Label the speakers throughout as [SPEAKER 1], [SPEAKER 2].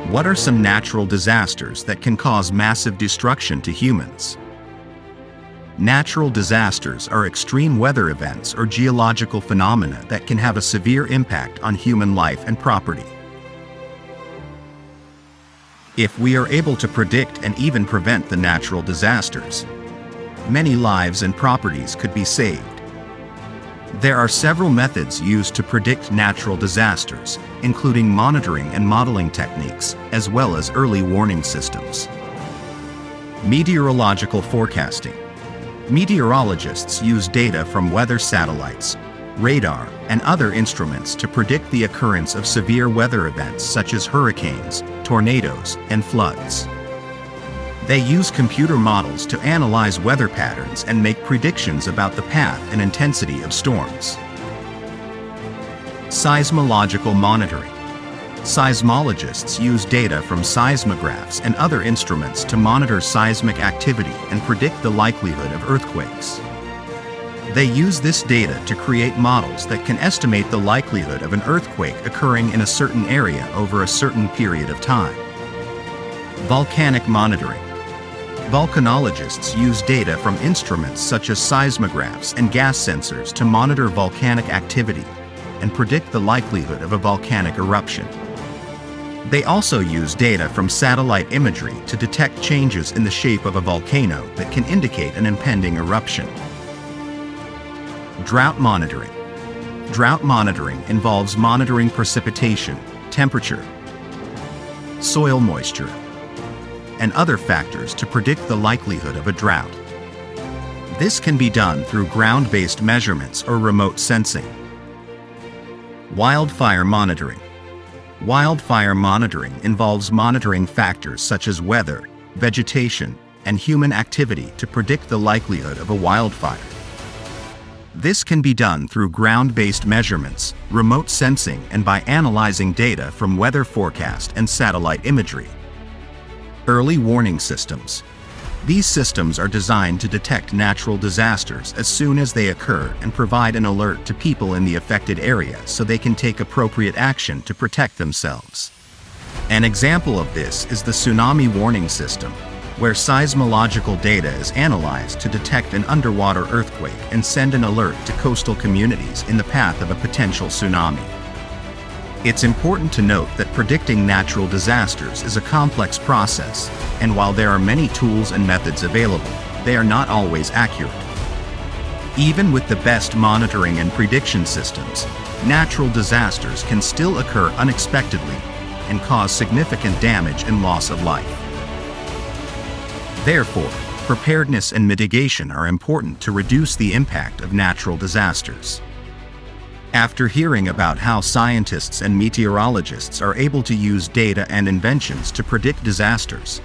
[SPEAKER 1] What are some natural disasters that can cause massive destruction to humans? Natural disasters are extreme weather events or geological phenomena that can have a severe impact on human life and property. If we are able to predict and even prevent the natural disasters, many lives and properties could be saved. There are several methods used to predict natural disasters, including monitoring and modeling techniques, as well as early warning systems. Meteorological forecasting. Meteorologists use data from weather satellites, radar, and other instruments to predict the occurrence of severe weather events such as hurricanes, tornadoes, and floods. They use computer models to analyze weather patterns and make predictions about the path and intensity of storms. Seismological monitoring. Seismologists use data from seismographs and other instruments to monitor seismic activity and predict the likelihood of earthquakes. They use this data to create models that can estimate the likelihood of an earthquake occurring in a certain area over a certain period of time. Volcanic monitoring. Volcanologists use data from instruments such as seismographs and gas sensors to monitor volcanic activity and predict the likelihood of a volcanic eruption. They also use data from satellite imagery to detect changes in the shape of a volcano that can indicate an impending eruption. Drought monitoring. Drought monitoring involves monitoring precipitation, temperature, soil moisture, and other factors to predict the likelihood of a drought. This can be done through ground-based measurements or remote sensing. Wildfire monitoring. Wildfire monitoring involves monitoring factors such as weather, vegetation, and human activity to predict the likelihood of a wildfire. This can be done through ground-based measurements, remote sensing, and by analyzing data from weather forecast and satellite imagery. Early warning systems. These systems are designed to detect natural disasters as soon as they occur and provide an alert to people in the affected area so they can take appropriate action to protect themselves. An example of this is the tsunami warning system, where seismological data is analyzed to detect an underwater earthquake and send an alert to coastal communities in the path of a potential tsunami. It's important to note that predicting natural disasters is a complex process, and while there are many tools and methods available, they are not always accurate. Even with the best monitoring and prediction systems, natural disasters can still occur unexpectedly and cause significant damage and loss of life. Therefore, preparedness and mitigation are important to reduce the impact of natural disasters. After hearing about how scientists and meteorologists are able to use data and inventions to predict disasters,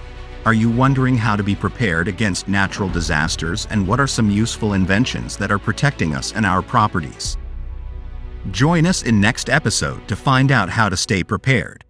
[SPEAKER 1] are you wondering how to be prepared against natural disasters and what are some useful inventions that are protecting us and our properties? Join us in next episode to find out how to stay prepared.